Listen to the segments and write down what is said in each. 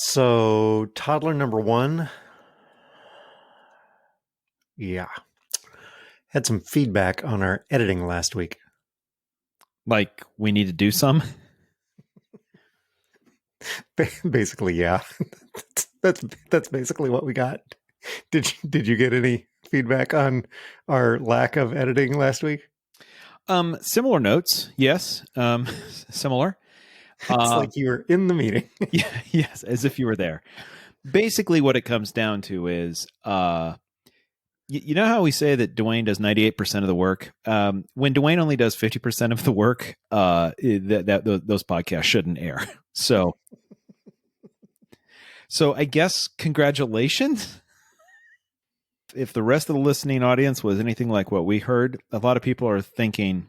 So, toddler number one, yeah, had some feedback on our editing last week. Like we need to do some? Basically, yeah. That's basically what we got. Did you get any feedback on our lack of editing last week? Similar notes, yes. Similar. It's like you were in the meeting. Yeah, yes, as if you were there. Basically, what it comes down to is, you know how we say that Dwayne does 98% of the work? When Dwayne only does 50% of the work, those podcasts shouldn't air. So I guess congratulations. If the rest of the listening audience was anything like what we heard, a lot of people are thinking,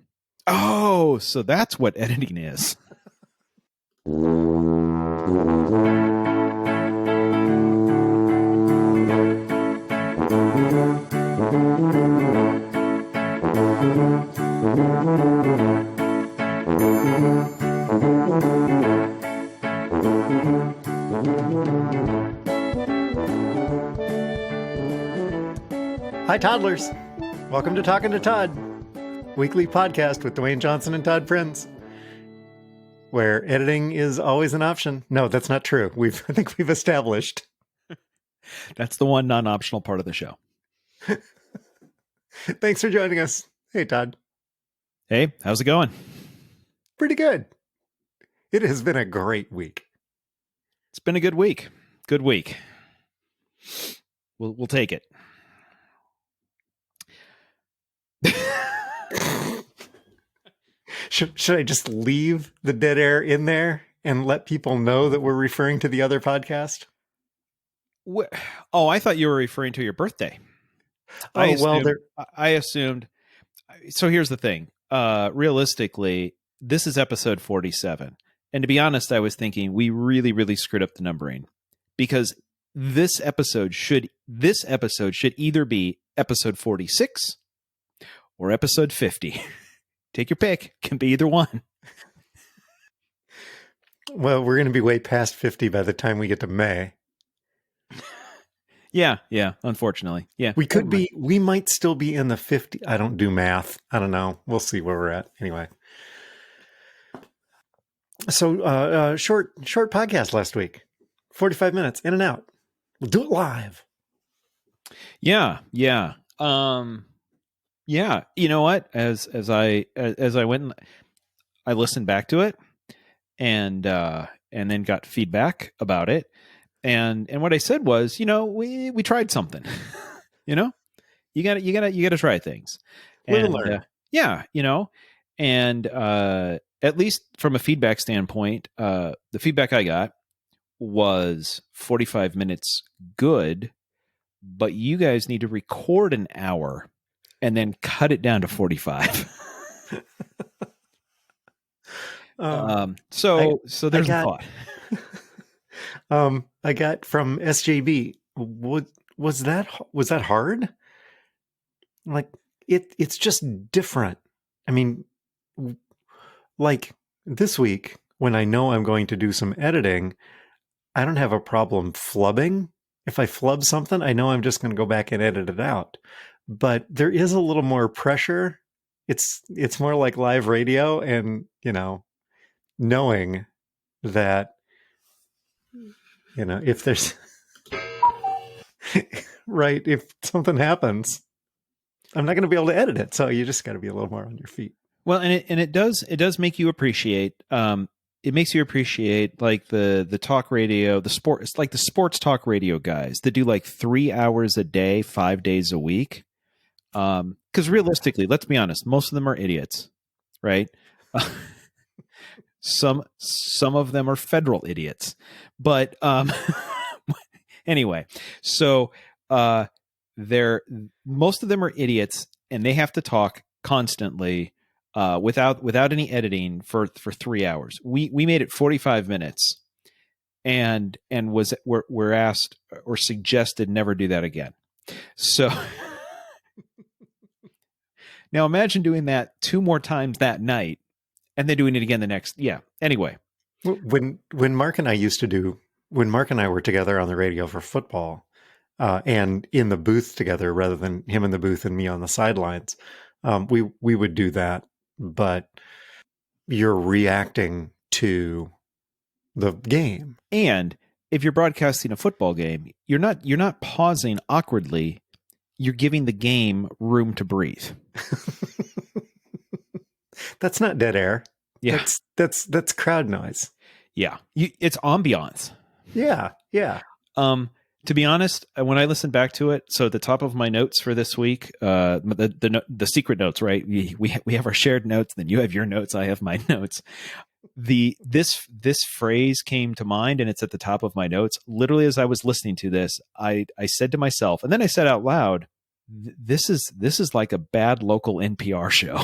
oh, so that's what editing is. Hi, toddlers. Welcome to Talking to Todd, weekly podcast with Dwayne Johnson and Todd Prinz, where editing is always an option. No, that's not true. I think we've established. That's the one non-optional part of the show. Thanks for joining us. Hey, Todd. Hey, how's it going? Pretty good. It has been a great week. It's been a good week. Good week. We'll take it. Should I just leave the dead air in there and let people know that we're referring to the other podcast? Oh, I thought you were referring to your birthday. I assumed. So here's the thing. Realistically, this is episode 47. And to be honest, I was thinking we really, really screwed up the numbering, because this episode should either be episode 46 or episode 50. Take your pick. Can be either one. Well, we're going to be way past 50 by the time we get to May. Yeah, unfortunately. Yeah. We might still be in the 50. I don't do math. I don't know. We'll see where we're at. Anyway. So, short podcast last week. 45 minutes, in and out. We'll do it live. Yeah. Yeah, you know what? As I went and I listened back to it, and then got feedback about it, and what I said was, we tried something. You gotta try things. Live and learn. Yeah, and at least from a feedback standpoint, the feedback I got was 45 minutes good, but you guys need to record an hour and then cut it down to 45. So there's a thought. I got from SJB. Was that hard? Like it's just different. I mean, like this week when I know I'm going to do some editing, I don't have a problem flubbing. If I flub something, I know I'm just going to go back and edit it out. But there is a little more pressure. It's more like live radio, and knowing that if there's right, if something happens, I'm not going to be able to edit it. So you just got to be a little more on your feet. Well, and it does make you appreciate. It makes you appreciate like the talk radio, the sport. It's like the sports talk radio guys that do like 3 hours a day, 5 days a week. Because realistically, let's be honest, most of them are idiots, right? Some of them are federal idiots, but anyway, so most of them are idiots, and they have to talk constantly without any editing for 3 hours. We made it 45 minutes, and we're asked or suggested never do that again. So. Now imagine doing that 2 more times that night and then doing it again the next. Yeah. Anyway. When Mark and I used to do when Mark and I were together on the radio for football, and in the booth together rather than him in the booth and me on the sidelines, we would do that. But you're reacting to the game. And if you're broadcasting a football game, you're not pausing awkwardly. You're giving the game room to breathe. That's not dead air. Yeah. That's crowd noise. Yeah. It's ambiance. Yeah. Yeah. To be honest, when I listened back to it, so at the top of my notes for this week, the secret notes, right? We have our shared notes, then you have your notes, I have my notes. This phrase came to mind, and it's at the top of my notes. Literally, as I was listening to this, I said to myself, and then I said out loud, "This is like a bad local NPR show."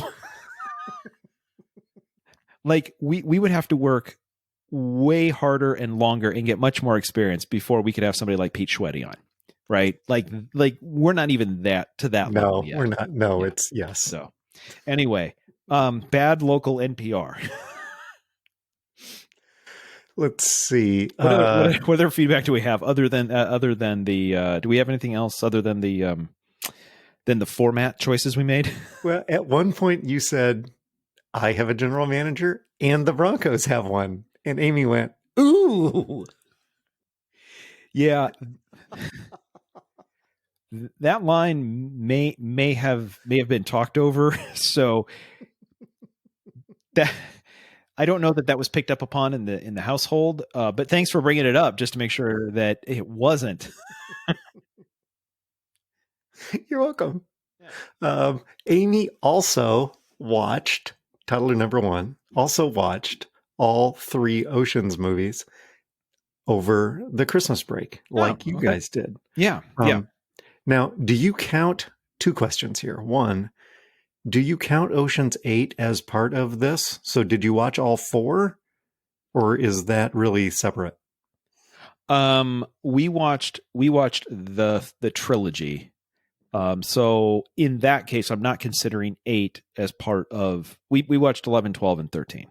Like we would have to work way harder and longer and get much more experience before we could have somebody like Pete Schweddy on, right? Like we're not even to that level yet. We're not. No, Yeah. it's yes. So anyway, bad local NPR. Let's see. What other feedback do we have other than the? Do we have anything else other than the format choices we made? Well, at one point you said, "I have a general manager, and the Broncos have one," and Amy went, "Ooh, yeah." That line may have been talked over, so that. I don't know that was picked up upon in the household, but thanks for bringing it up just to make sure that it wasn't. You're welcome. Yeah. Amy also watched Toddler number 1. Also watched all 3 Oceans movies over the Christmas break, like you guys did. Yeah, yeah. Now, do you count 2 questions here? One, do you count Ocean's 8 as part of this? So did you watch all 4? Or is that really separate? We watched the trilogy. So in that case, I'm not considering 8 as part of, we watched 11, 12, and 13.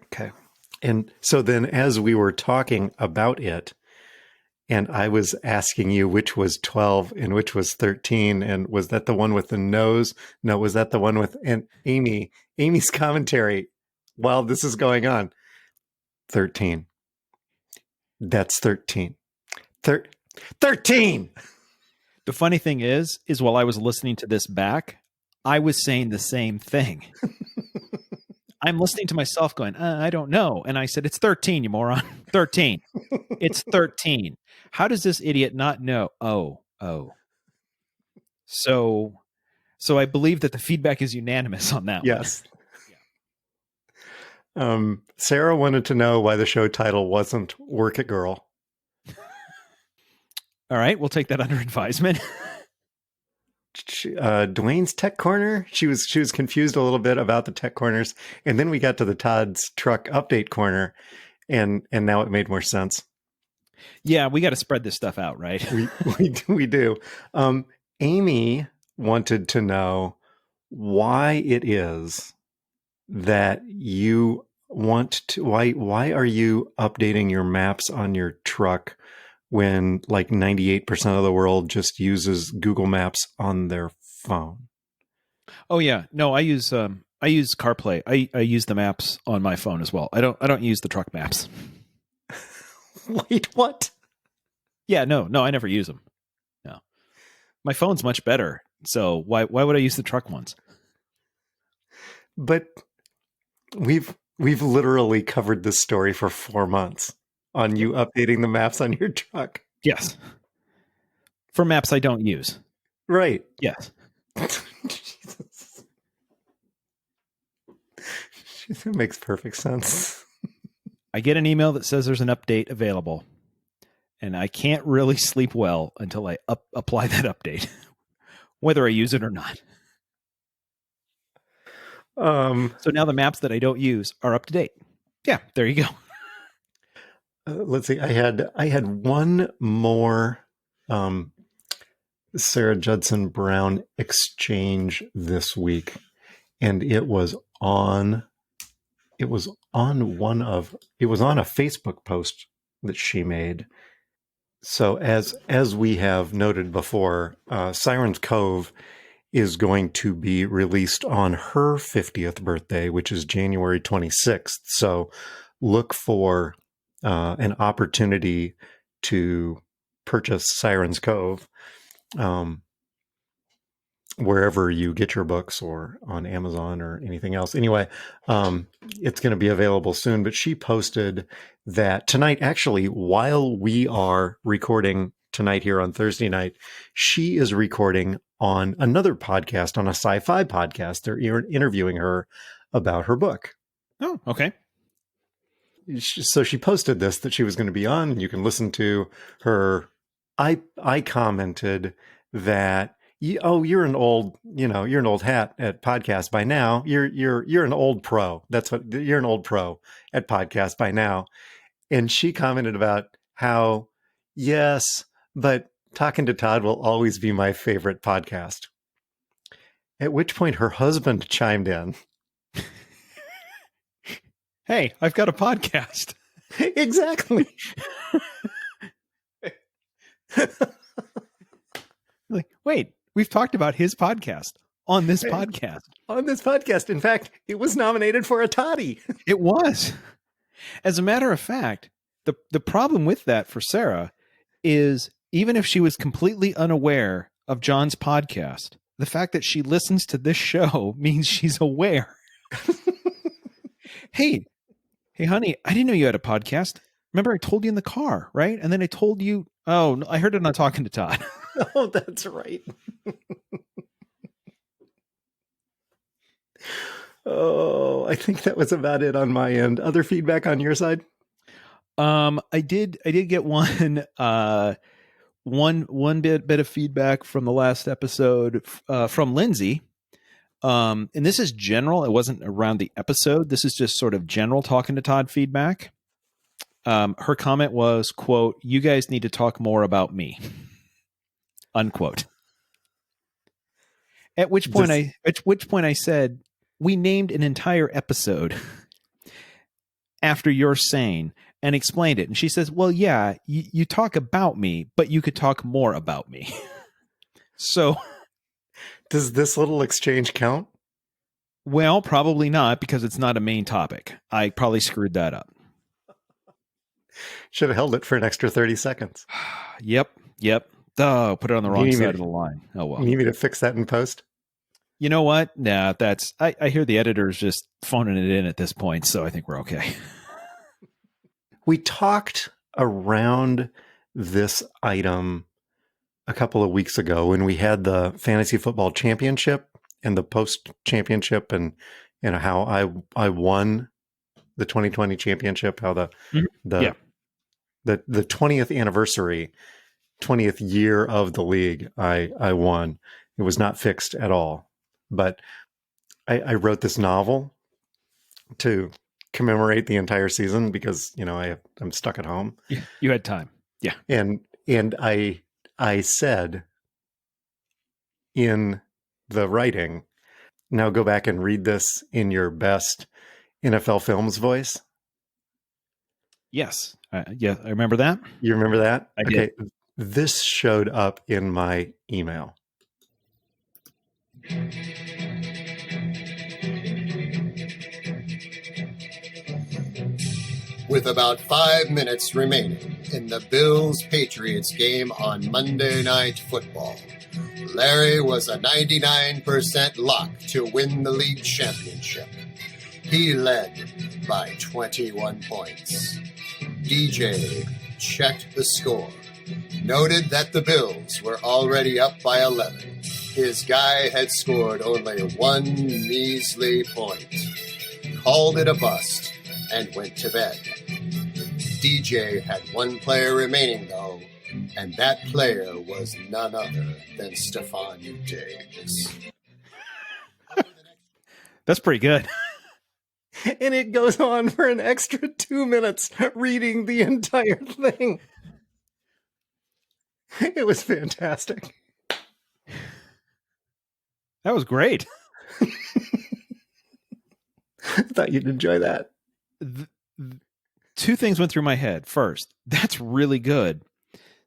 Okay. And so then as we were talking about it, and I was asking you which was 12 and which was 13. And was that the one with the nose? No, was that the one with and Amy's commentary while this is going on? 13. That's 13. 13. The funny thing is while I was listening to this back, I was saying the same thing. I'm listening to myself going, I don't know. And I said, it's 13, you moron. 13. It's 13. How does this idiot not know? Oh. So I believe that the feedback is unanimous on that yes. one. Yes. Sarah wanted to know why the show title wasn't Work It Girl. All right, we'll take that under advisement. Dwayne's Tech Corner. She was confused a little bit about the tech corners, and then we got to the Todd's Truck Update Corner, and now it made more sense. Yeah, we got to spread this stuff out, right? we do. Amy wanted to know why it is that you want to. Why are you updating your maps on your truck when like 98% of the world just uses Google Maps on their phone? Oh yeah, no, I use CarPlay. I use the maps on my phone as well. I don't use the truck maps. Wait, what? Yeah, no, I never use them. No, my phone's much better. So why would I use the truck ones? But we've literally covered this story for 4 months on you updating the maps on your truck. Yes. For maps I don't use. Right. Yes. Jesus. It makes perfect sense. I get an email that says there's an update available, and I can't really sleep well until I apply that update, whether I use it or not. So now the maps that I don't use are up to date. Yeah, there you go. Let's see. I had one more Sarah Judson Brown exchange this week, and it was on a Facebook post that she made. So as we have noted before, Siren's Cove is going to be released on her 50th birthday, which is January 26th. So look for an opportunity to purchase Siren's Cove wherever you get your books, or on Amazon or anything else. Anyway, it's going to be available soon. But she posted that tonight, actually, while we are recording tonight here on Thursday night, she is recording on another podcast, on a sci-fi podcast. They're interviewing her about her book. Oh, okay. So she posted this, that she was going to be on, and you can listen to her. I commented that, you're an old, you're an old hat at podcast by now. You're an old pro. That's what you're, an old pro at podcast by now. And she commented about how, yes, but Talking to Todd will always be my favorite podcast. At which point her husband chimed in. Hey, I've got a podcast. Exactly. Like, wait, we've talked about his podcast on this podcast. On this podcast. In fact, it was nominated for a Toddy. It was. As a matter of fact, the problem with that for Sarah is, even if she was completely unaware of John's podcast, the fact that she listens to this show means she's aware. Hey, honey, I didn't know you had a podcast. Remember, I told you in the car, right? And then I told you, oh, I heard it on Talking to Todd. Oh, that's right. Oh, I think that was about it on my end. Other feedback on your side? I did get one bit of feedback from the last episode from Lindsey. And this is general. It wasn't around the episode. This is just sort of general Talking to Todd feedback. Her comment was, quote, "You guys need to talk more about me," unquote. At which point I said, we named an entire episode after your saying and explained it. And she says, well, yeah, you talk about me, but you could talk more about me. So does this little exchange count? Well, probably not, because it's not a main topic. I probably screwed that up. Should have held it for an extra 30 seconds. Yep. Oh, put it on the wrong side of the line. Oh, well. You need me to fix that in post? You know what? Nah, I hear the editor's just phoning it in at this point, so I think we're okay. We talked around this item a couple of weeks ago when we had the fantasy football championship and the post championship, and how I won the 2020 championship, how the 20th anniversary, 20th year of the league, I won. It was not fixed at all. But I wrote this novel to commemorate the entire season because, I'm stuck at home. You had time. Yeah. And I said in the writing, now go back and read this in your best NFL Films voice. Yes. Yeah, I remember that. You remember that? I did. Okay. This showed up in my email. With about 5 minutes remaining in the Bills-Patriots game on Monday Night Football, Larry was a 99% lock to win the league championship. He led by 21 points. DJ checked the score, noted that the Bills were already up by 11. His guy had scored only one measly point, called it a bust, and went to bed. DJ had one player remaining, though, and that player was none other than Stephon Diggs. That's pretty good. And it goes on for an extra 2 minutes reading the entire thing. It was fantastic. That was great. I thought you'd enjoy that. two things went through my head. First, that's really good.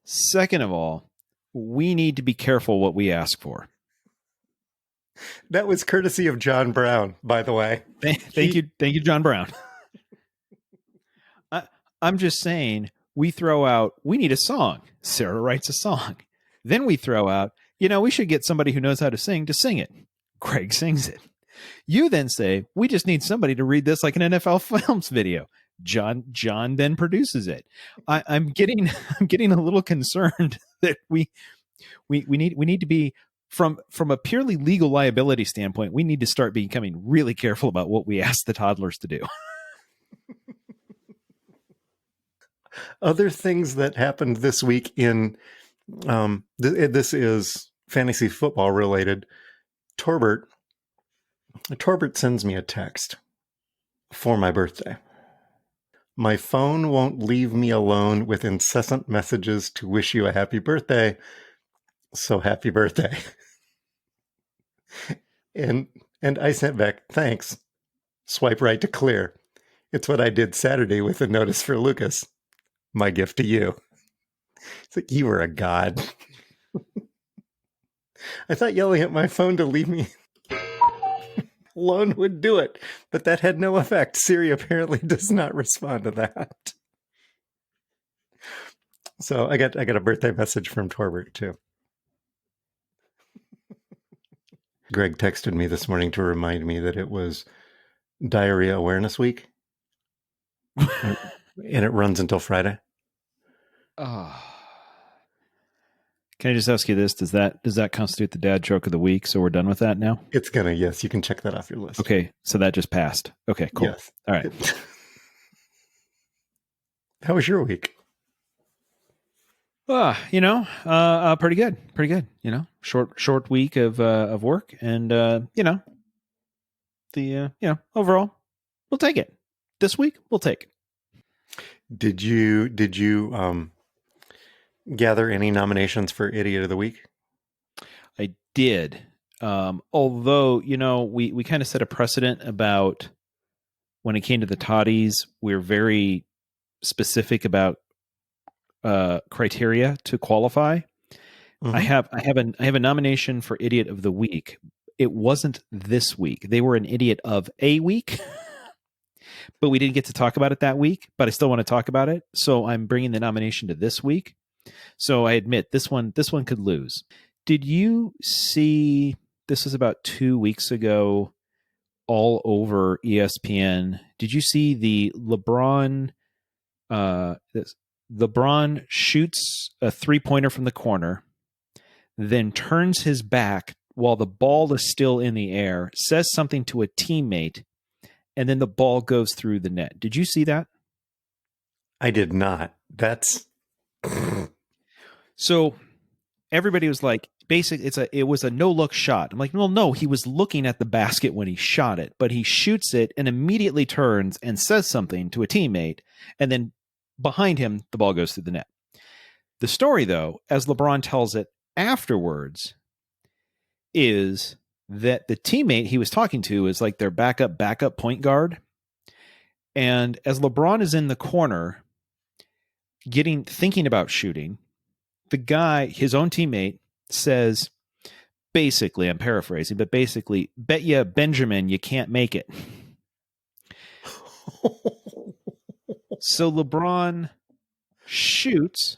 Second of all, we need to be careful what we ask for. That was courtesy of John Brown, by the way. Thank you, John Brown. I'm just saying, we throw out, we need a song. Sarah writes a song. Then we throw out, we should get somebody who knows how to sing it. Greg sings it. You then say, we just need somebody to read this like an NFL Films video. John then produces it. I'm getting a little concerned that we need to be from a purely legal liability standpoint. We need to start becoming really careful about what we ask the toddlers to do. Other things that happened this week in this is fantasy football related. Torbert sends me a text for my birthday. My phone won't leave me alone with incessant messages to wish you a happy birthday. So happy birthday. And I sent back, thanks. Swipe right to clear. It's what I did Saturday with a notice for Lucas. My gift to you. It's like, you were a god. I thought yelling at my phone to leave me alone would do it, but that had no effect. Siri apparently does not respond to that. So I got a birthday message from Torbert too. Greg texted me this morning to remind me that it was Diarrhea Awareness Week. And it runs until Friday. Oh. Can I just ask you this? Does that constitute the dad joke of the week? So we're done with that now? It's gonna, yes. You can check that off your list. Okay, so that just passed. Okay, cool. Yes. All right. How was your week? Pretty good. Pretty good. Short week of work, and overall, we'll take it. This week, we'll take it. Did you gather any nominations for Idiot of the Week? I did. Although, we kind of set a precedent about when it came to the toddies, we're very specific about criteria to qualify. Mm-hmm. I have a nomination for Idiot of the Week. It wasn't this week. They were an idiot of a week. But we didn't get to talk about it that week, but I still want to talk about it. So I'm bringing the nomination to this week. So I admit this one could lose. Did you see, this was about 2 weeks ago, all over ESPN. Did you see the LeBron shoots a 3-pointer from the corner, then turns his back while the ball is still in the air, says something to a teammate, and then the ball goes through the net. Did you see that? I did not. That's so everybody was like, basically, it was a no-look shot. I'm like, well, no, he was looking at the basket when he shot it, but he shoots it and immediately turns and says something to a teammate, and then behind him, the ball goes through the net. The story, though, as LeBron tells it afterwards, is that the teammate he was talking to is like their backup point guard. And as LeBron is in the corner thinking about shooting, the guy, his own teammate, says, basically, I'm paraphrasing, but basically, bet ya Benjamin, you can't make it. So LeBron shoots,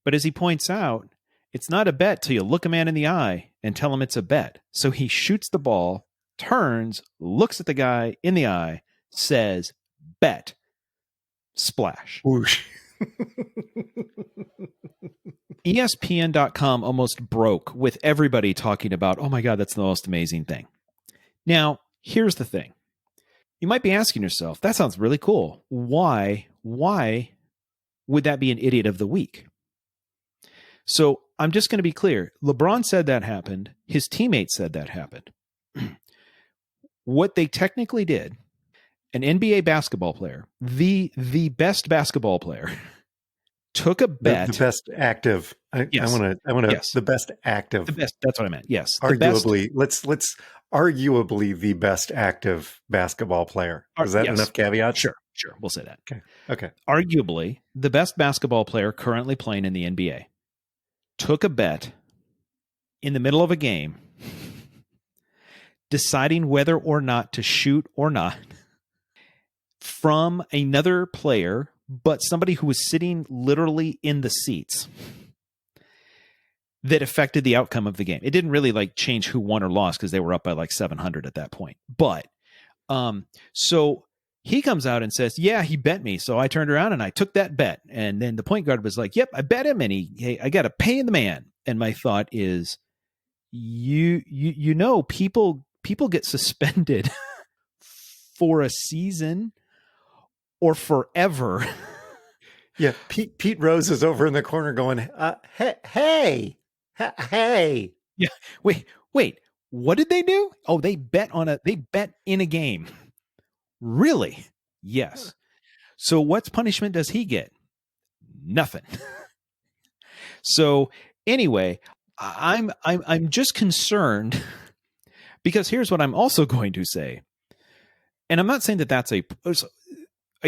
but as he points out, it's not a bet till you look a man in the eye and tell him it's a bet. So he shoots the ball, turns, looks at the guy in the eye, says, bet, splash. Whoosh. ESPN.com almost broke with everybody talking about, oh my God, that's the most amazing thing. Now, here's the thing. You might be asking yourself, that sounds really cool. Why would that be an idiot of the week? So I'm just going to be clear. LeBron said that happened. His teammates said that happened. What they technically did, an NBA basketball player, the best basketball player, took a bet. The best active. I want to. Yes. The best active. The best. That's what I meant. Yes. Arguably, let's arguably the best active basketball player. Is that Yes. enough caveats? Sure. We'll say that. Okay. Arguably the best basketball player currently playing in the NBA took a bet in the middle of a game, deciding whether or not to shoot or not from another player, but somebody who was sitting literally in the seats, that affected the outcome of the game. It didn't really like change who won or lost because they were up by like 700 at that point. But so he comes out and says, yeah, he bet me. So I turned around and I took that bet. And then the point guard was like, yep, I bet him. And I got to pay the man. And my thought is, you know, people get suspended for a season or forever. Yeah, Pete Rose is over in the corner going, hey. Yeah. Wait. What did they do? Oh, they bet in a game. Really? Yes. So what punishment does he get? Nothing. So anyway, I'm just concerned because here's what I'm also going to say. And I'm not saying that that's I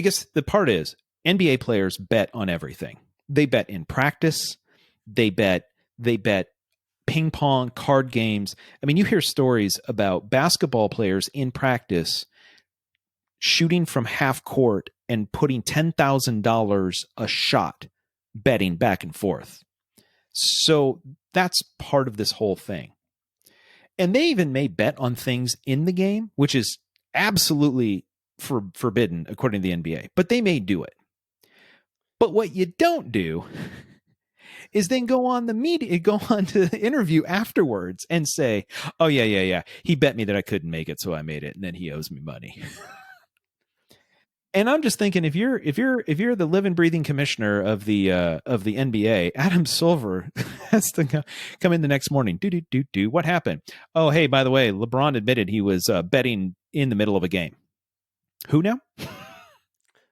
guess the part is NBA players bet on everything. They bet in practice. They bet ping pong, card games. I mean, you hear stories about basketball players in practice shooting from half court and putting $10,000 a shot, betting back and forth. So that's part of this whole thing. And they even may bet on things in the game, which is absolutely forbidden according to the NBA, but they may do it. But what you don't do is then go on to the interview afterwards and say, oh yeah. He bet me that I couldn't make it, so I made it. And then he owes me money. And I'm just thinking, if you're the living, breathing commissioner of the NBA, Adam Silver has to come in the next morning. Do. What happened? Oh, hey, by the way, LeBron admitted he was betting in the middle of a game. Who now?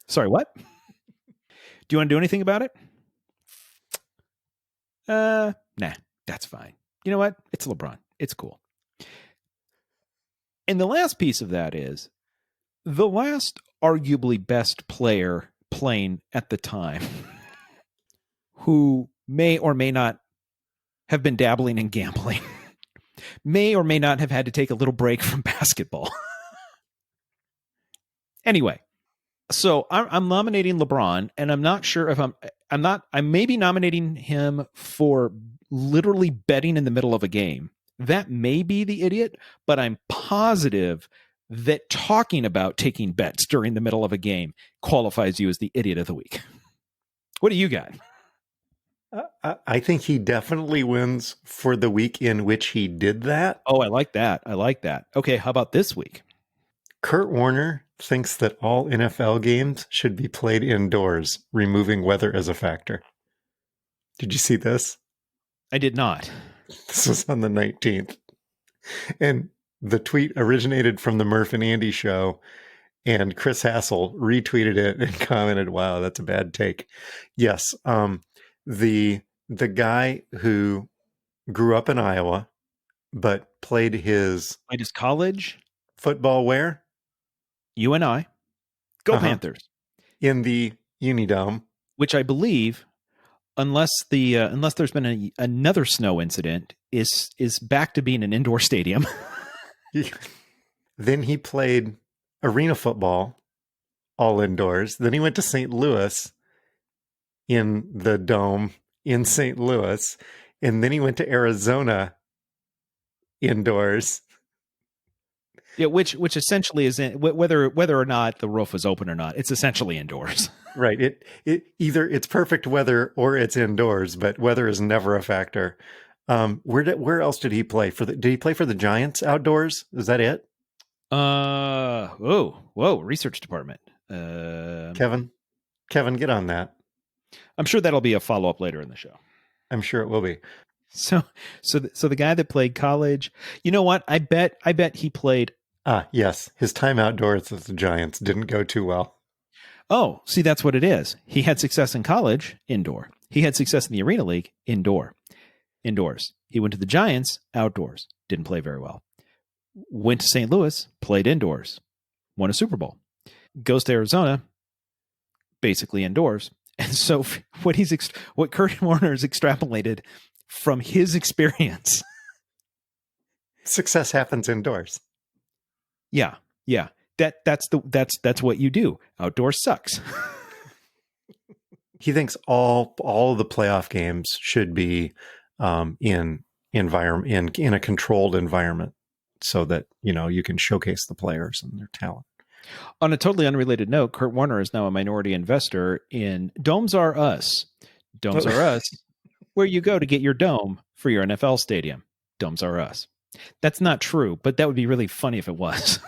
Sorry, what? Do you want to do anything about it? Nah, that's fine. You know what? It's LeBron. It's cool. And the last piece of that is the last arguably best player playing at the time who may or may not have been dabbling in gambling, may or may not have had to take a little break from basketball. Anyway, so I'm nominating LeBron, and I'm not sure if I may be nominating him for literally betting in the middle of a game. That may be the idiot, but I'm positive that talking about taking bets during the middle of a game qualifies you as the idiot of the week. What do you got? I think he definitely wins for the week in which he did that. Oh, I like that. Okay, how about this week? Kurt Warner thinks that all NFL games should be played indoors, removing weather as a factor. Did you see this? I did not. This was on the 19th. And the tweet originated from the Murph and Andy show, and Chris Hassel retweeted it and commented, wow, that's a bad take. Yes, the guy who grew up in Iowa, but played his college football where? UNI. Go Panthers. In the Unidome. Which I believe, unless there's been another snow incident, is back to being an indoor stadium. Then he played arena football, all indoors. Then he went to St. Louis in the dome in St. Louis. And then he went to Arizona indoors. Yeah, which essentially is whether or not the roof was open or not, it's essentially indoors. Right. It either it's perfect weather or it's indoors, but weather is never a factor. Where else did he play did he play for the Giants outdoors? Is that it? Whoa, research department. Kevin, get on that. I'm sure that'll be a follow-up later in the show. I'm sure it will be. So the guy that played college, you know what? I bet he played. Yes. His time outdoors with the Giants didn't go too well. Oh, see, that's what it is. He had success in college, indoor. He had success in the Arena League, indoors. He went to the Giants, outdoors. Didn't play very well. Went to St. Louis, played indoors, won a Super Bowl. Goes to Arizona, basically indoors. And so what Kurt Warner has extrapolated from his experience. Success happens indoors. Yeah. That's what you do. Outdoors sucks. He thinks all of the playoff games should be in a controlled environment, so that you can showcase the players and their talent. On a totally unrelated note, Kurt Warner is now a minority investor in Domes R Us. Domes R Us, where you go to get your dome for your NFL stadium. Domes R Us. That's not true, but that would be really funny if it was.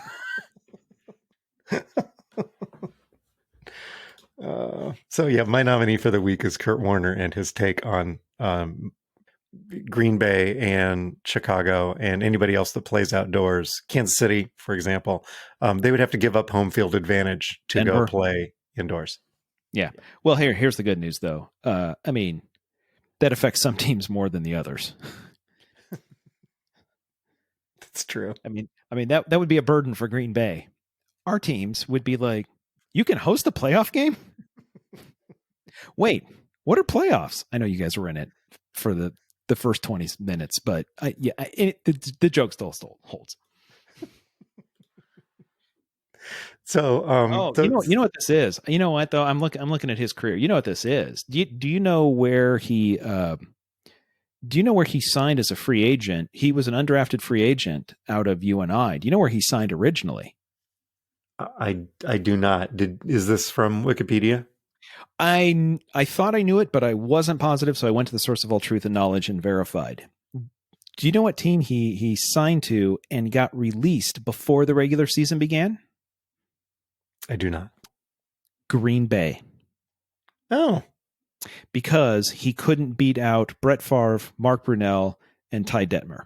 So yeah, my nominee for the week is Kurt Warner and his take on Green Bay and Chicago and anybody else that plays outdoors. Kansas City, for example, they would have to give up home field advantage to Denver. go play indoors. Yeah. Well, here's the good news, though. I mean, that affects some teams more than the others. That's true. I mean that would be a burden for Green Bay. Our teams would be like, you can host a playoff game? Wait, what are playoffs? I know you guys were in it for the first 20 minutes, but the joke still holds. So, you know what this is? You know what though? I'm looking at his career. You know what this is? Do you know where he signed as a free agent? He was an undrafted free agent out of UNI. Do you know where he signed originally? I do not. Is this from Wikipedia? I thought I knew it, but I wasn't positive, so I went to the source of all truth and knowledge and verified. Do you know what team he signed to and got released before the regular season began? I do not. Green Bay. Oh. Because he couldn't beat out Brett Favre, Mark Brunell, and Ty Detmer.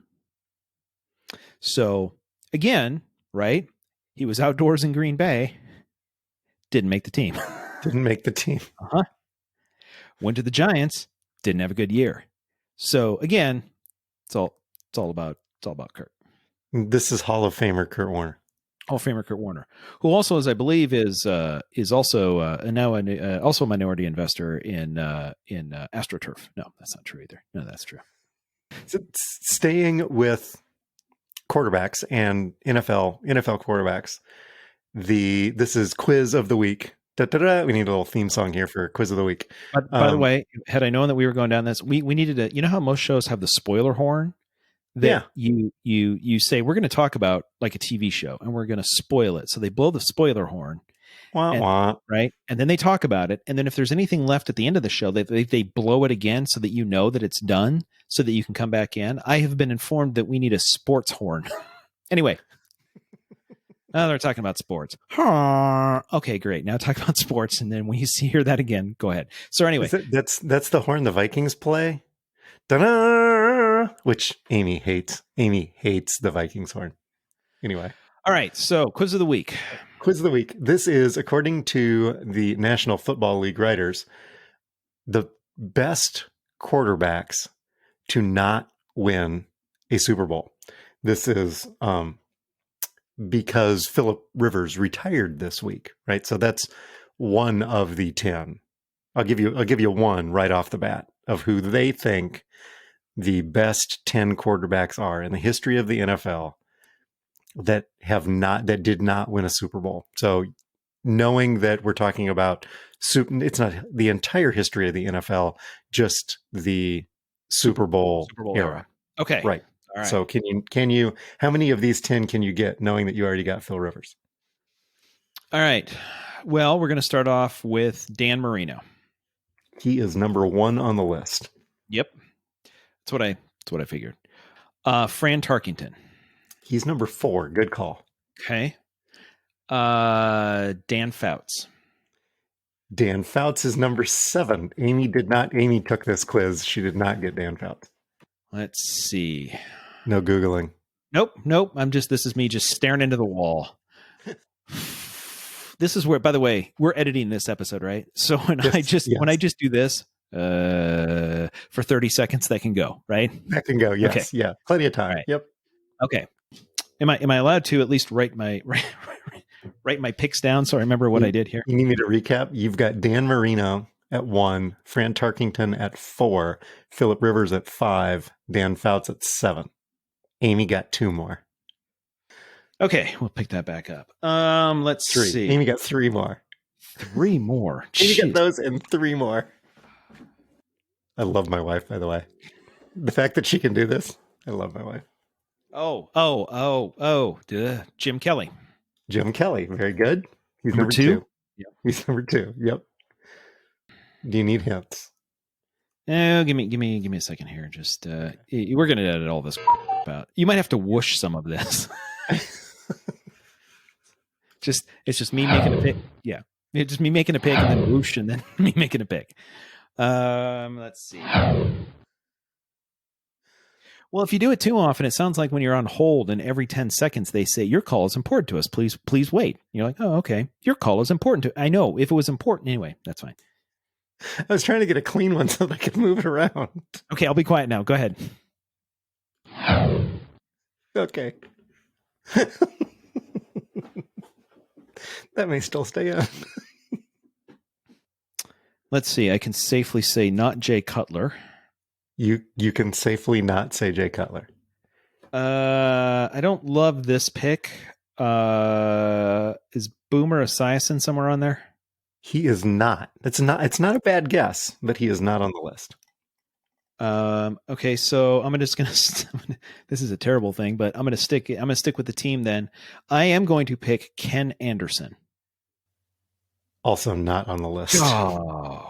So, again, right? He was outdoors in Green Bay. Didn't make the team. Didn't make the team. Uh-huh. Went to the Giants. Didn't have a good year. So, again, it's all about Kurt. This is Hall of Famer Kurt Warner. Hall of Famer Kurt Warner, who also, as I believe, is also now also a minority investor in AstroTurf. No, that's not true either. No, that's true. So, staying with quarterbacks and NFL quarterbacks, this is quiz of the week. Da-da-da. We need a little theme song here for quiz of the week. By the way, had I known that we were going down this, we needed to. You know how most shows have the spoiler horn. That you say we're going to talk about like a TV show and we're going to spoil it. So they blow the spoiler horn, right? And then they talk about it. And then if there's anything left at the end of the show, they blow it again so that you know that it's done, so that you can come back in. I have been informed that we need a sports horn. Anyway, they're talking about sports. Okay, great. Now talk about sports, and then when you hear that again, go ahead. So anyway, that's the horn the Vikings play. Da-da! Which Amy hates. Amy hates the Vikings horn. Anyway. All right. So quiz of the week. Quiz of the week. This is, according to the National Football League writers, the best quarterbacks to not win a Super Bowl. This is because Phillip Rivers retired this week, right? So that's one of the 10. I'll give you one right off the bat of who they think the best 10 quarterbacks are in the history of the NFL that did not win a Super Bowl. So knowing that we're talking about it's not the entire history of the NFL, just the Super Bowl era. Okay. Right. All right. So can you how many of these 10 can you get knowing that you already got Phil Rivers? All right. Well, we're going to start off with Dan Marino. He is number 1 on the list. Yep. That's what I figured. Fran Tarkington. He's number 4. Good call. Okay. Dan Fouts. Dan Fouts is number 7. Amy took this quiz. She did not get Dan Fouts. Let's see. No Googling. Nope. This is me just staring into the wall. This is where, by the way, we're editing this episode, right? So when I just do this, for 30 seconds, that can go, right? That can go. Yes. Okay. Yeah. Plenty of time. Right. Yep. Okay. Am I allowed to at least write my picks down so I remember what I did here? You need me to recap? You've got Dan Marino at 1, Fran Tarkington at 4, Phillip Rivers at 5, Dan Fouts at 7. Amy got 2 more. Okay, we'll pick that back up. Let's 3. see. Amy got 3 more. 3 more. Amy got Jeez. those and 3 more. I love my wife, by the way. The fact that she can do this, I love my wife. Duh. Jim Kelly. Jim Kelly, very good. He's Number number 2? 2. Yep. He's number 2. Yep. Do you need hints? Oh, give me a second here. Just we're gonna edit all this out. You might have to whoosh some of this. It's just me making a pick. Yeah, it's just me making a pick and then whoosh and then me making a pick. Let's see. Well, if you do it too often, it sounds like when you're on hold and every 10 seconds they say, your call is important to us. Please wait. And you're like, oh, okay. Your call is important to, I know if it was important anyway, that's fine. I was trying to get a clean one so that I could move it around. Okay. I'll be quiet now. Go ahead. Okay. That may still stay on. Let's see. I can safely say not Jay Cutler. You can safely not say Jay Cutler. I don't love this pick. Is Boomer Esiason somewhere on there? He is not. It's not a bad guess, but he is not on the list. Okay, so I'm just gonna. This is a terrible thing, but I'm gonna stick with the team. Then I am going to pick Ken Anderson. Also not on the list. Duh.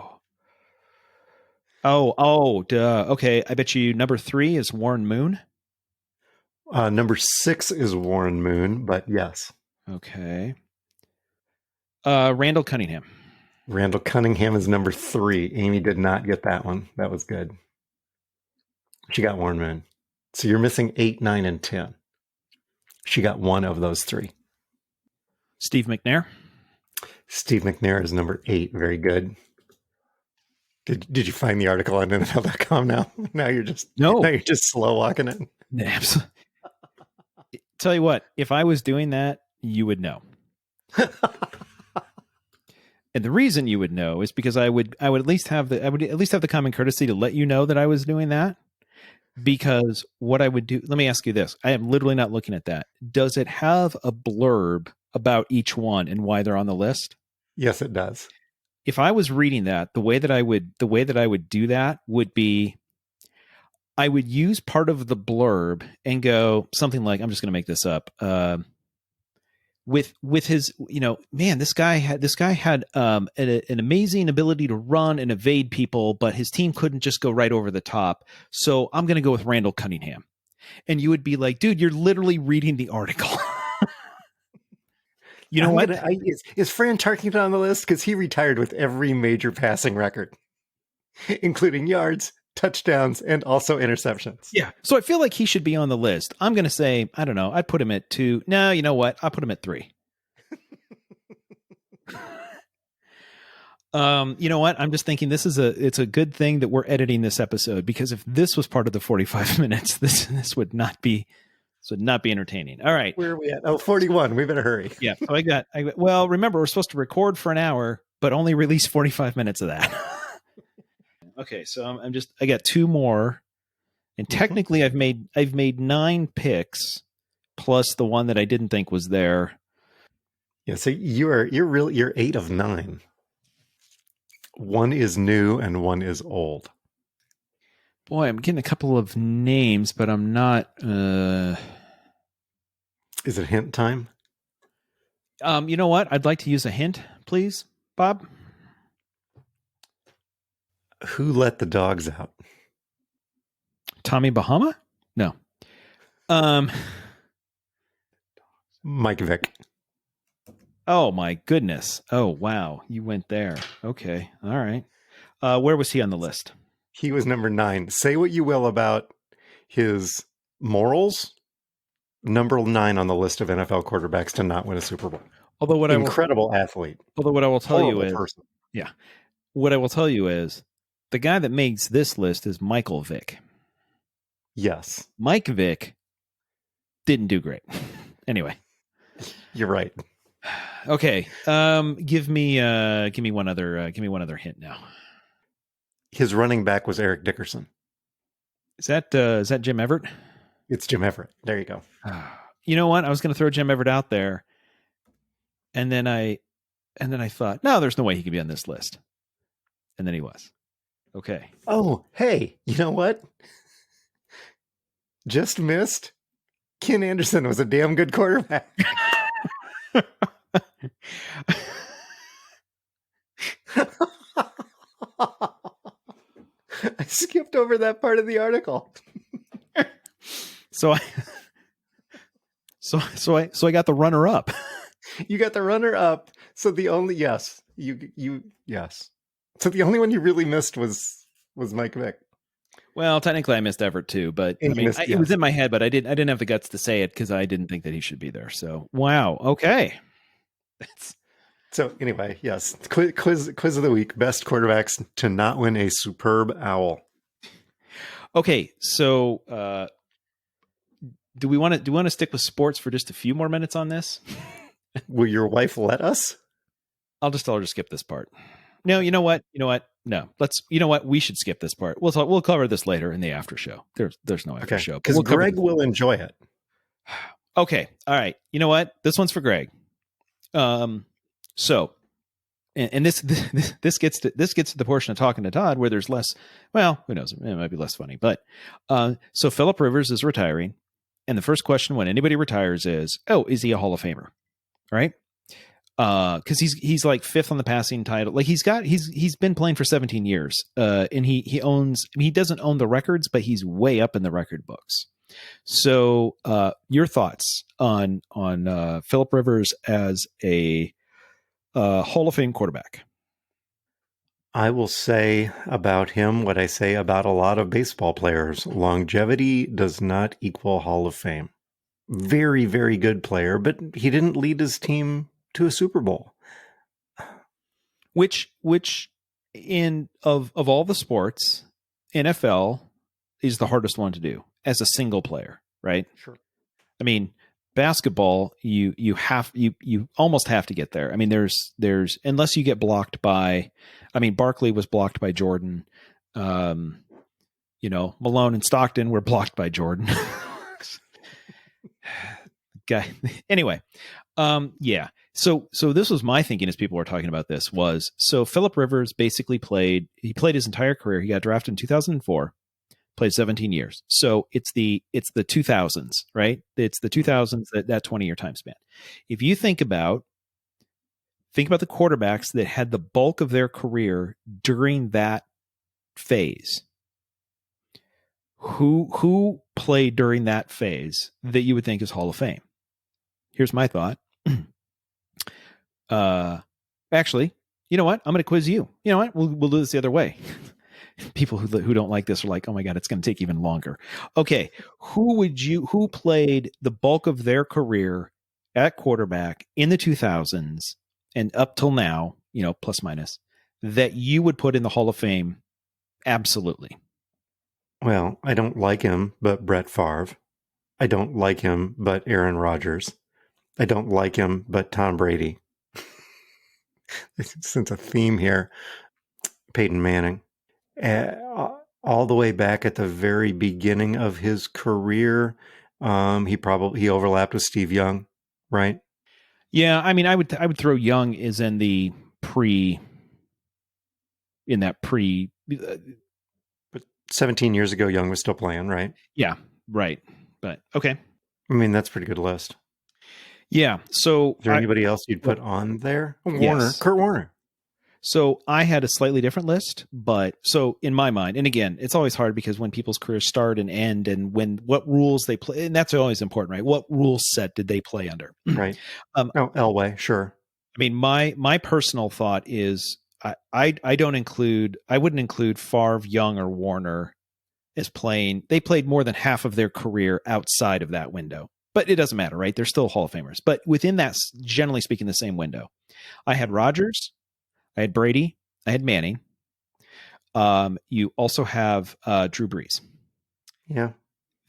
Okay, I bet you number 3 is Warren Moon. Number 6 is Warren Moon, but yes. Okay. Randall Cunningham. Randall Cunningham is number 3. Amy did not get that one. That was good. She got Warren Moon. So you're missing 8, 9, and 10. She got one of those 3. Steve McNair. Steve McNair is number 8. Very good. Did you find the article on NFL.com now? Now you're just slow walking it. Absolutely. Tell you what, if I was doing that, you would know. And the reason you would know is because I would at least have the common courtesy to let you know that I was doing that. Because what I would do, let me ask you this. I am literally not looking at that. Does it have a blurb about each one and why they're on the list? Yes, it does. If I was reading that, the way that I would do that would be, I would use part of the blurb and go something like, I'm just going to make this up. With his, man, this guy had an amazing ability to run and evade people, but his team couldn't just go right over the top. So I'm going to go with Randall Cunningham. And you would be like, dude, you're literally reading the article. You know what? Is Fran Tarkington on the list? Because he retired with every major passing record, including yards, touchdowns, and also interceptions. Yeah. So I feel like he should be on the list. I'm going to say, I don't know. I'd put him at 2. No, you know what? I'll put him at 3. You know what? I'm just thinking it's a good thing that we're editing this episode, because if this was part of the 45 minutes, this would not be entertaining. All right. Where are we at? Oh, 41. We better hurry. Yeah. So well, remember, we're supposed to record for an hour, but only release 45 minutes of that. Okay. So I got 2 more, and technically I've made 9 picks plus the one that I didn't think was there. Yeah. So you're 8 of 9. 1 is new and 1 is old. Boy, I'm getting a couple of names, but I'm not. Is it hint time? You know what? I'd like to use a hint, please, Bob. Who let the dogs out? Tommy Bahama? No. Mike Vick. Oh my goodness. Oh wow, you went there. Okay, all right. Where was he on the list? He was number 9. Say what you will about his morals. Number 9 on the list of NFL quarterbacks to not win a Super Bowl. Although incredible athlete. Although what I will tell you is, person. Yeah, what I will tell you is, the guy that makes this list is Michael Vick. Yes, Mike Vick didn't do great. Anyway. You're right. Okay. Give me one other hint now. His running back was Eric Dickerson. Is that Jim Everett? It's Jim Everett. There you go. You know what? I was going to throw Jim Everett out there, and then I thought, no, there's no way he could be on this list. And then he was. Okay. Oh, hey, you know what? Just missed. Ken Anderson was a damn good quarterback. I skipped over that part of the article. So I got the runner up. You got the runner up. So the only yes. So the only one you really missed was Mike Vick. Well, technically I missed Everett too, but I mean, it was in my head, but I didn't have the guts to say it because I didn't think that he should be there. So wow, okay. So anyway, yes, quiz of the week: best quarterbacks to not win a superb owl. Okay, so do we want to stick with sports for just a few more minutes on this? Will your wife let us? I'll just tell her to skip this part. No, you know what? No, let's. You know what? We should skip this part. We'll cover this later in the after show. There's no after show because Greg will enjoy it. Okay, all right. You know what? This one's for Greg. So, and this gets to the portion of talking to Todd where there's less. Well, who knows? It might be less funny, but so Phillip Rivers is retiring, and the first question when anybody retires is, "Oh, is he a Hall of Famer?" Right? Because he's like fifth on the passing title. Like he's been playing for 17 years, and he doesn't own the records, but he's way up in the record books. So, your thoughts on Phillip Rivers as a Hall of Fame quarterback? I will say about him what I say about a lot of baseball players: longevity does not equal Hall of Fame. Very, very good player, but he didn't lead his team to a Super Bowl. Which of all the sports, NFL is the hardest one to do as a single player, right? Sure. I mean, basketball, you almost have to get there. I mean, there's unless you get blocked by, I mean, Barkley was blocked by Jordan. Malone and Stockton were blocked by Jordan. Guy. Anyway, yeah. So this was my thinking as people were talking about this was, so Phillip Rivers basically played his entire career. He got drafted in 2004, played 17 years. So it's the 2000s, right? It's the 2000s, that 20-year time span. If you think about the quarterbacks that had the bulk of their career during that phase, who played during that phase that you would think is Hall of Fame? Here's my thought. Actually, you know what? I'm going to quiz you. You know what? We'll do this the other way. People who don't like this are like, oh my God, it's going to take even longer. Okay. Who played the bulk of their career at quarterback in the 2000s and up till now, plus minus, that you would put in the Hall of Fame? Absolutely. Well, I don't like him, but Brett Favre. I don't like him, but Aaron Rodgers. I don't like him, but Tom Brady. Since a theme here. Peyton Manning. All the way back at the very beginning of his career, he overlapped with Steve Young, right? Yeah, I mean, I would throw Young is in the pre. But 17 years ago, Young was still playing, right? Yeah, right. But okay. I mean, that's a pretty good list. Yeah. So is there anybody else you'd put on there? Yes. Kurt Warner. So I had a slightly different list, but so in my mind, and again, it's always hard because when people's careers start and end and what rules they play, and that's always important, right? What rule set did they play under? Right. Elway, sure. I mean, my personal thought is I wouldn't include Favre, Young, or Warner as playing. They played more than half of their career outside of that window. But it doesn't matter, right? They're still Hall of Famers. But within that, generally speaking, the same window. I had Rodgers, I had Brady, I had Manning. You also have Drew Brees. Yeah.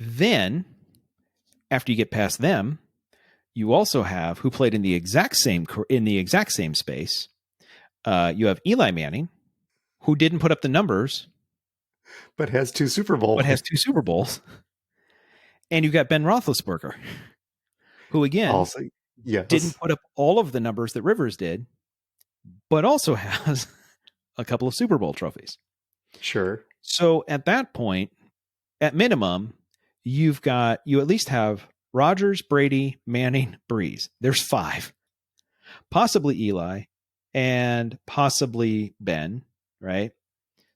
Then After you get past them, you also have who played in the exact same space. You have Eli Manning, who didn't put up the numbers, but has 2 Super Bowl but has 2 Super Bowls. And you've got Ben Roethlisberger, who again also, yes, didn't put up all of the numbers that Rivers did, but also has a couple of Super Bowl trophies. Sure. So at that point, at minimum, you at least have Rodgers, Brady, Manning, Breeze. There's 5. Possibly Eli and possibly Ben, right?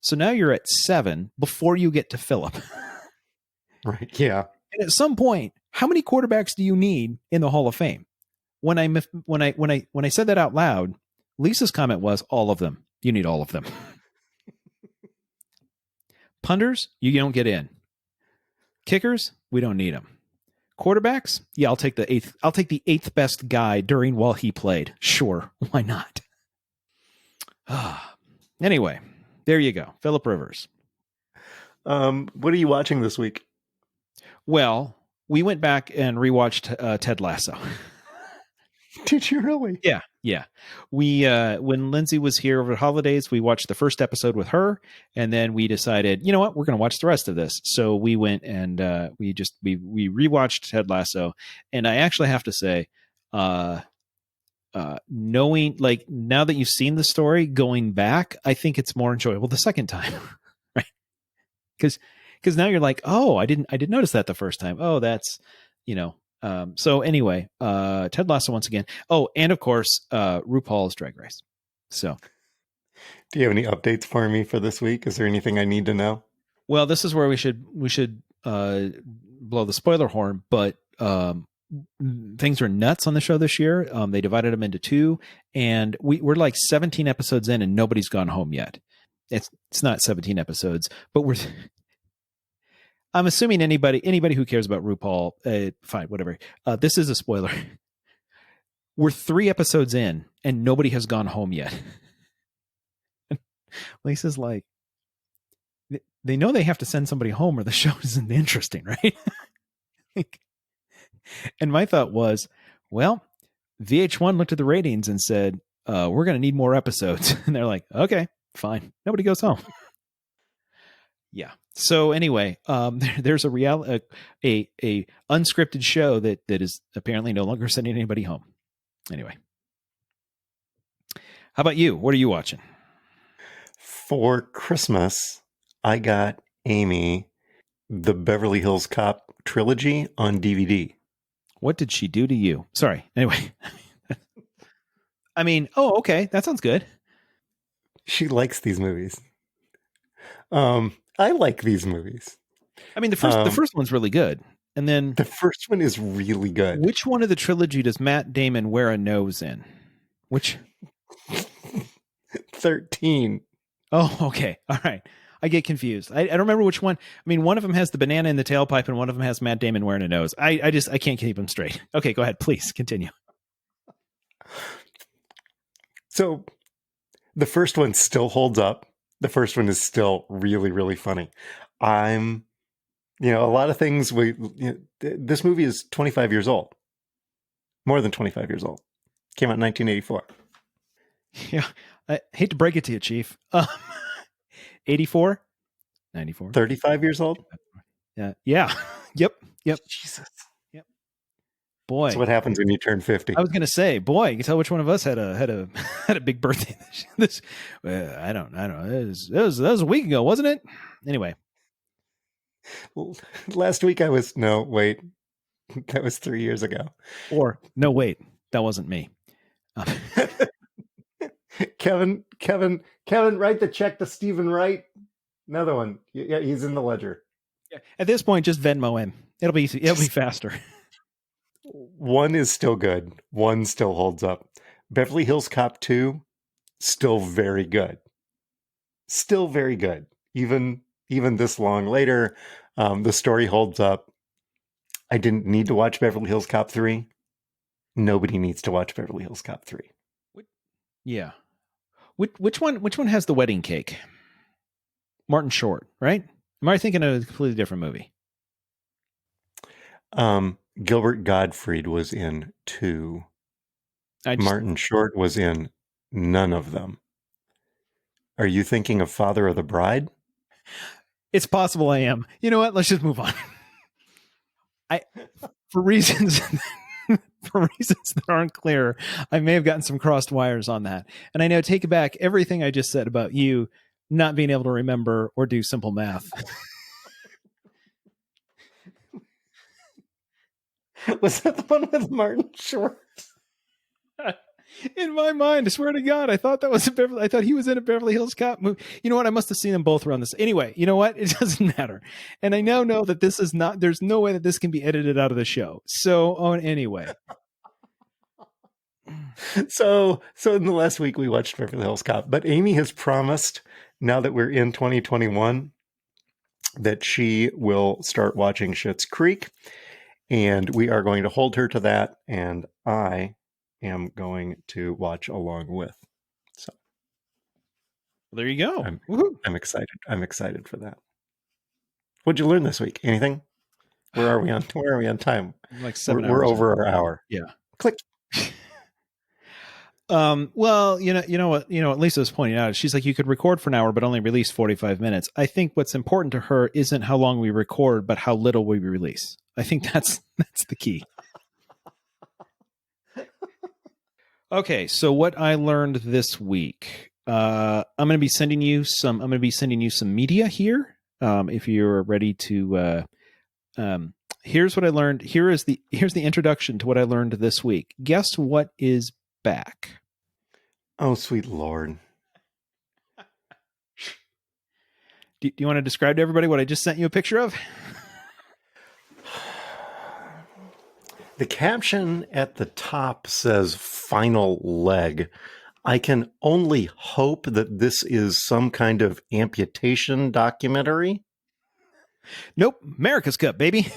So now you're at 7 before you get to Phillip. Right. Yeah. And at some point, how many quarterbacks do you need in the Hall of Fame? When I said that out loud, Lisa's comment was all of them. You need all of them. Punters, you don't get in. Kickers, we don't need them. Quarterbacks, yeah, I'll take the 8th. I'll take the 8th best guy while he played. Sure, why not? Anyway, there you go, Phillip Rivers. What are you watching this week? Well, we went back and rewatched Ted Lasso. Did you really? Yeah. We when Lindsey was here over the holidays, we watched the first episode with her, and then we decided, you know what, we're going to watch the rest of this. So we went and we rewatched Ted Lasso, and I actually have to say, knowing, like, now that you've seen the story, going back, I think it's more enjoyable the second time, right? Because now you're like, oh, I didn't notice that the first time. Oh, that's, you know. So anyway, Ted Lasso once again. Oh, and of course, RuPaul's Drag Race. So, do you have any updates for me for this week? Is there anything I need to know? Well, this is where we should blow the spoiler horn, but things are nuts on the show this year. They divided them into 2, and we're like 17 episodes in, and nobody's gone home yet. It's not 17 episodes, but I'm assuming anybody who cares about RuPaul, fine, whatever. This is a spoiler. We're 3 episodes in, and nobody has gone home yet. Lisa's like, they know they have to send somebody home, or the show isn't interesting, right? And my thought was, well, VH1 looked at the ratings and said, "We're going to need more episodes," and they're like, "Okay, fine." Nobody goes home. Yeah. So anyway, there's a unscripted show that is apparently no longer sending anybody home. Anyway, how about you? What are you watching? For Christmas, I got Amy the Beverly Hills Cop trilogy on DVD. What did she do to you? Sorry. Anyway, I mean, oh, okay, that sounds good. She likes these movies. I like these movies. I mean, the first one's really good. And then the first one is really good. Which one of the trilogy does Matt Damon wear a nose in? Which? 13. Oh, okay. All right. I get confused. I don't remember which one. I mean, one of them has the banana in the tailpipe and one of them has Matt Damon wearing a nose. I can't keep them straight. Okay, go ahead. Please continue. So the first one still holds up. The first one is still really, really funny. A lot of things this movie is 25 years old. More than 25 years old. Came out in 1984. Yeah. I hate to break it to you, Chief. 84? 94? 35 years old? Yeah. Yep. Jesus. Yep. Boy. That's what happens when you turn 50. I was going to say, boy, you can tell which one of us had a big birthday. I don't know. That was a week ago, wasn't it? Anyway. Last week that was 3 years ago. Or no, wait, that wasn't me. Kevin, write the check to Stephen Wright. Another one. Yeah, he's in the ledger. Yeah. At this point, just Venmo him. It'll be faster. One is still good. One still holds up. Beverly Hills Cop 2, still very good. Still very good. Even this long later, the story holds up. I didn't need to watch Beverly Hills Cop 3. Nobody needs to watch Beverly Hills Cop 3. Yeah. Which one has the wedding cake? Martin Short, right? Am I thinking of a completely different movie? Gilbert Gottfried was in 2. Martin Short was in none of them. Are you thinking of Father of the Bride? It's possible I am. You know what? Let's just move on. For reasons that aren't clear, I may have gotten some crossed wires on that. And I now take back everything I just said about you not being able to remember or do simple math. Was that the one with Martin Short? In my mind, I swear to God, I thought I thought he was in a Beverly Hills Cop movie. You know what? I must have seen them both around this. Anyway, you know what? It doesn't matter. And I now know that this is not, there's no way that this can be edited out of the show. So, anyway. So in the last week we watched Beverly Hills Cop, but Amy has promised, now that we're in 2021, that she will start watching Schitt's Creek, and we are going to hold her to that, and I am going to watch along with. So there you go. I'm excited. I'm excited for that. What'd you learn this week? Anything? Where are we on time? Like 7 hours. We're over our hour. Yeah. Click. Well, you know what Lisa was pointing out, she's like, you could record for an hour, but only release 45 minutes. I think what's important to her isn't how long we record, but how little we release. I think that's the key. Okay. So what I learned this week, I'm going to be sending you some media here. If you're ready to, here's what I learned. Here's the introduction to what I learned this week. Guess what is back? Oh, sweet Lord. Do you want to describe to everybody what I just sent you a picture of? The caption at the top says final leg. I can only hope that this is some kind of amputation documentary. Nope. America's Cup, baby.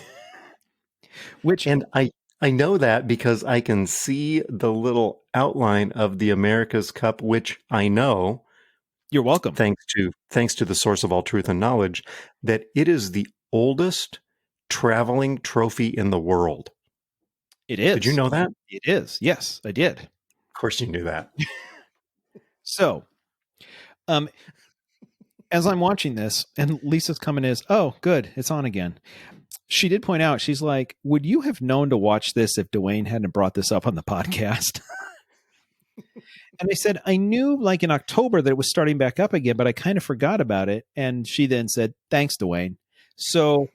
And I know that because I can see the little outline of the America's Cup, which I know. You're welcome. Thanks to the source of all truth and knowledge, that it is the oldest traveling trophy in the world. It is. Did you know that? It is. Yes, I did. Of course you knew that. So, as I'm watching this, and Lisa's coming is, oh, good, it's on again. She did point out, she's like, would you have known to watch this if Dwayne hadn't brought this up on the podcast? And I said, I knew like in October that it was starting back up again, but I kind of forgot about it. And she then said, thanks, Dwayne. So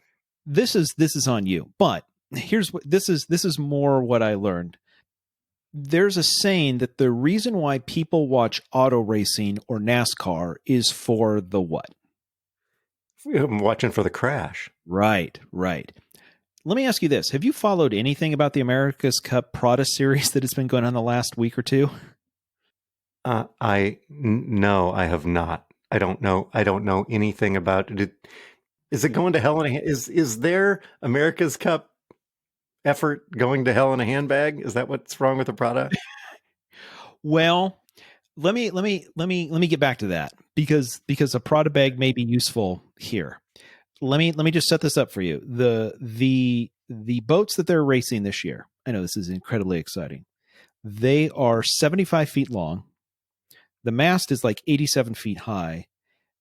this is on you. But here's what this is more what I learned. There's a saying that the reason why people watch auto racing or NASCAR is for the what? I'm watching for the crash. Right. Let me ask you this. Have you followed anything about the America's Cup Prada series that has been going on the last week or two? No, I have not. I don't know anything about it. Is it going to hell in a is there America's Cup effort going to hell in a handbag? Is that what's wrong with the Prada? Well, let me get back to that because a Prada bag may be useful here. Let me just set this up for you. The boats that they're racing this year, I know this is incredibly exciting. They are 75 feet long. The mast is like 87 feet high,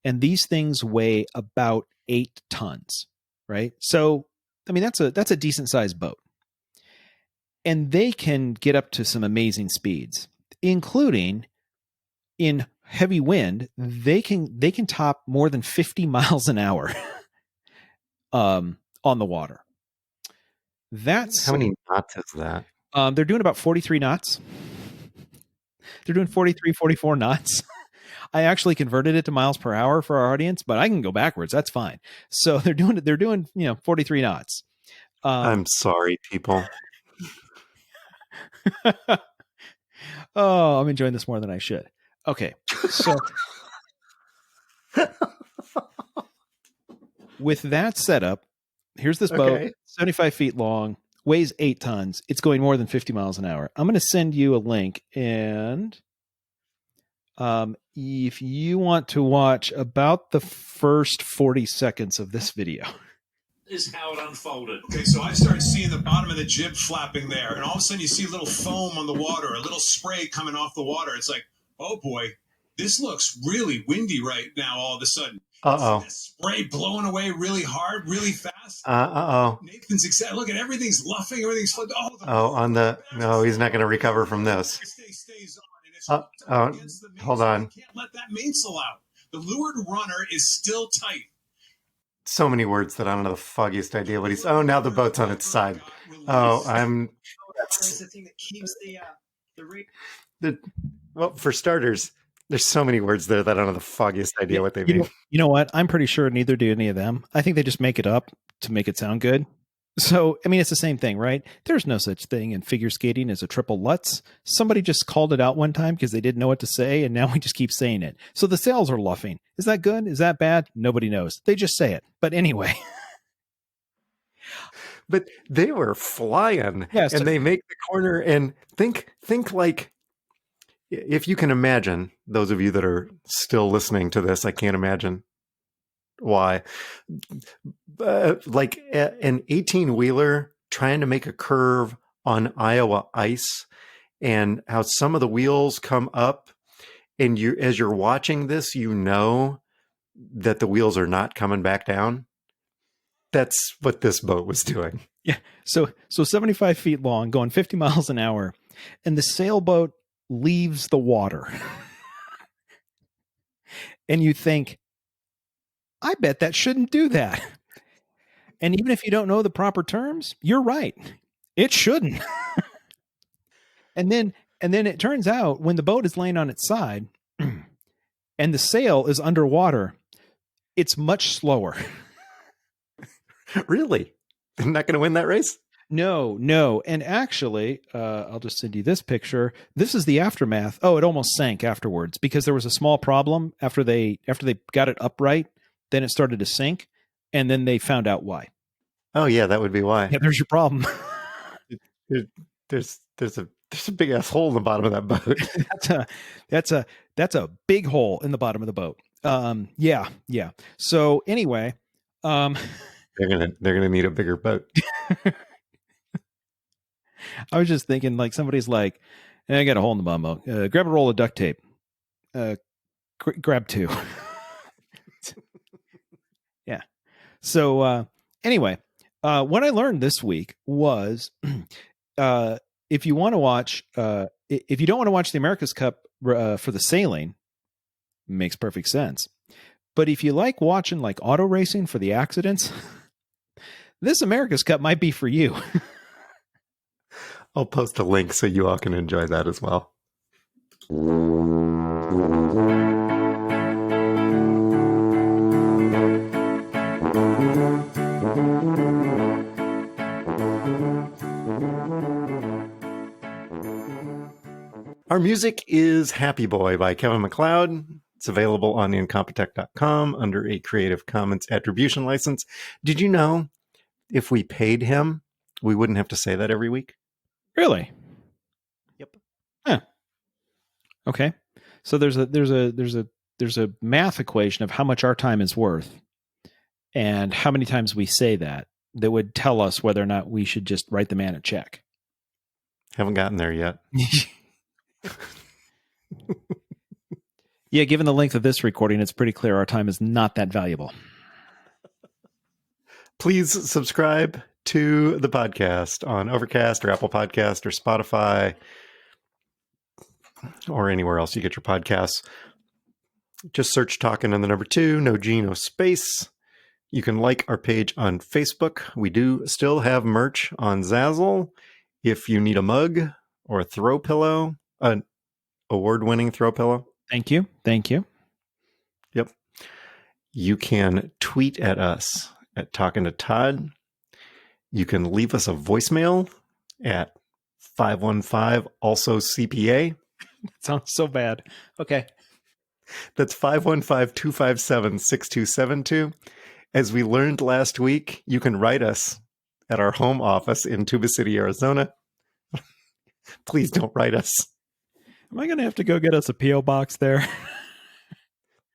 and these things weigh about 8 tons, right? So, I mean, that's a decent sized boat. And they can get up to some amazing speeds, including in heavy wind, they can top more than 50 miles an hour on the water. That's how many knots is that? They're doing about 43 knots. They're doing 43, 44 knots. I actually converted it to miles per hour for our audience, but I can go backwards. That's fine. So they're doing 43 knots. I'm sorry, people. Oh, I'm enjoying this more than I should. Okay. So with that setup, here's this boat, 75 feet long, weighs 8 tons. It's going more than 50 miles an hour. I'm going to send you a link, and if you want to watch about the first 40 seconds of this video. is how it unfolded. Okay, so I started seeing the bottom of the jib flapping there, and all of a sudden you see a little foam on the water, a little spray coming off the water. It's like, oh boy, this looks really windy right now all of a sudden. Uh-oh. See that spray blowing away really hard, really fast. Uh-oh. Nathan's excited. Look at everything's luffing, everything's flipped. No, he's not going to recover from this. Stays on, and it's Hold on. You can't let that mainsail out. The leeward runner is still tight. So many words that I don't know the foggiest idea what he's. Oh, now the boat's on its side. Oh, That's the thing that keeps well, for starters, there's so many words there that I don't know the foggiest idea what they mean. You know what? I'm pretty sure neither do any of them. I think they just make it up to make it sound good. So, I mean, it's the same thing, right? There's no such thing in figure skating as a triple Lutz. Somebody just called it out one time because they didn't know what to say, and now we just keep saying it. So the sails are luffing. Is that good? Is that bad? Nobody knows. They just say it. But anyway. But they were flying, yes, and they make the corner, and think like, if you can imagine, those of you that are still listening to this, I can't imagine why, like an 18-wheeler trying to make a curve on Iowa ice, and how some of the wheels come up, and you, as you're watching this, you know that the wheels are not coming back down. That's what this boat was doing. Yeah. So 75 feet long, going 50 miles an hour, and the sailboat leaves the water. And you think, I bet that shouldn't do that. And even if you don't know the proper terms, you're right. It shouldn't. And then it turns out when the boat is laying on its side and the sail is underwater, it's much slower. Really? They're not going to win that race? No. And actually, I'll just send you this picture. This is the aftermath. Oh, it almost sank afterwards because there was a small problem after they got it upright. Then it started to sink, and then they found out why. Oh yeah, that would be why. Yeah, there's your problem. There's a big ass hole in the bottom of that boat. that's a big hole in the bottom of the boat. Yeah. So anyway, they're gonna need a bigger boat. I was just thinking, like, somebody's like, I got a hole in the bottom. Grab a roll of duct tape. Grab two. Yeah. So anyway, what I learned this week was, if you want to watch, if you don't want to watch the America's Cup for the sailing, makes perfect sense. But if you like watching like auto racing for the accidents, this America's Cup might be for you. I'll post a link so you all can enjoy that as well. Our music is Happy Boy by Kevin MacLeod. It's available on incompetech.com under a Creative Commons attribution license. Did you know if we paid him, we wouldn't have to say that every week? Really? Yep. Huh. Okay. So there's a math equation of how much our time is worth and how many times we say that would tell us whether or not we should just write the man a check. Haven't gotten there yet. Yeah, given the length of this recording, it's pretty clear our time is not that valuable. Please subscribe to the podcast on Overcast or Apple Podcast or Spotify or anywhere else you get your podcasts. Just search Talking on the number 2, no G, no space. You can like our page on Facebook. We do still have merch on Zazzle. If you need a mug or a throw pillow, an award-winning throw pillow. Thank you. Yep. You can tweet at us at Talking to Todd. You can leave us a voicemail at 515 also CPA. That sounds so bad. Okay. That's 515-257-6272. As we learned last week, you can write us at our home office in Tuba City, Arizona. Please don't write us. Am I going to have to go get us a P.O. box there?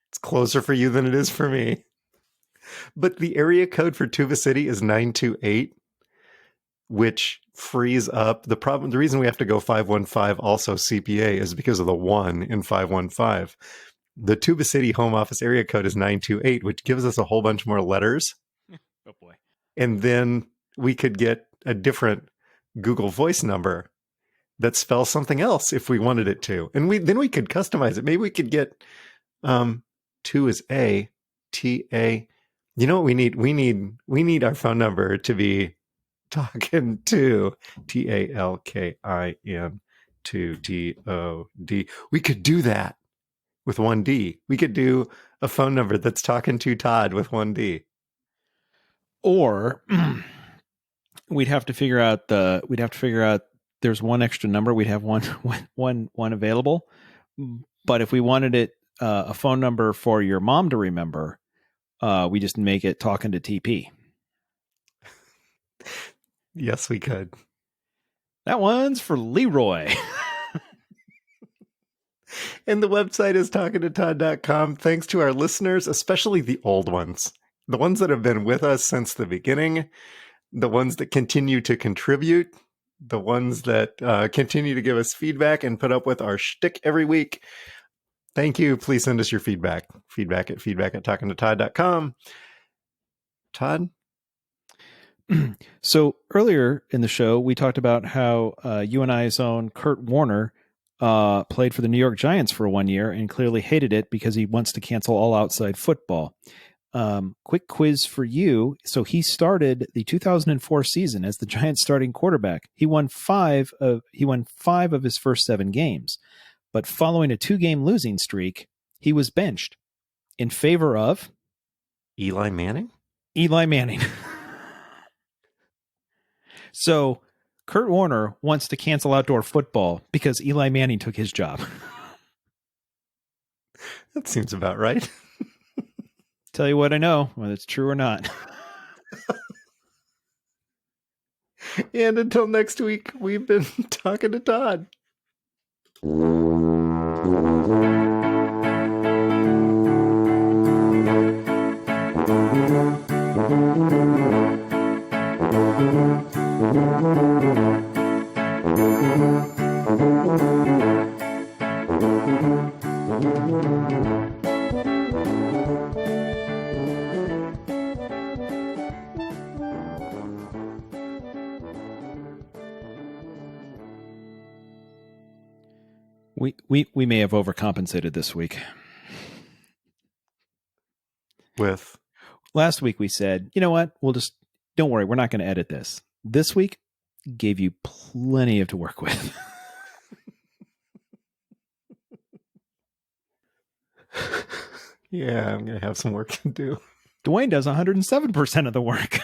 It's closer for you than it is for me. But the area code for Tuba City is 928, which frees up the problem. The reason we have to go 515 also CPA is because of the 1 in 515. The Tuba City home office area code is 928, which gives us a whole bunch more letters. Oh boy. And then we could get a different Google Voice number that spells something else if we wanted it to. And then we could customize it. Maybe we could get 2 is A, T A. You know what we need? We need our phone number to be talking to TALKIN to DOD. We could do that with 1D. We could do a phone number that's talking to Todd with 1D. Or we'd have to figure out there's one extra number. We'd have one available. But if we wanted it a phone number for your mom to remember, we just make it talking to TP. Yes, we could. That one's for Leroy. And the website is talkingtotodd.com. Thanks to our listeners, especially the old ones, the ones that have been with us since the beginning, the ones that continue to contribute, the ones that continue to give us feedback and put up with our shtick every week. Thank you. Please send us your feedback. Feedback at talkingtotodd.com. Todd? So earlier in the show, we talked about how you and I's own Kurt Warner played for the New York Giants for 1 year and clearly hated it because he wants to cancel all outside football. Quick quiz for you. So he started the 2004 season as the Giants starting quarterback. He won five of his first 7 games, but following a 2-game losing streak, he was benched in favor of Eli Manning? Eli Manning. So Kurt Warner wants to cancel outdoor football because Eli Manning took his job. That seems about right. Tell you what I know, whether it's true or not. And until next week, we've been talking to Todd. We may have overcompensated this week. With last week we said, you know what? Don't worry, we're not going to edit this. This week gave you plenty of to work with. Yeah, I'm going to have some work to do. Dwayne does 107% of the work.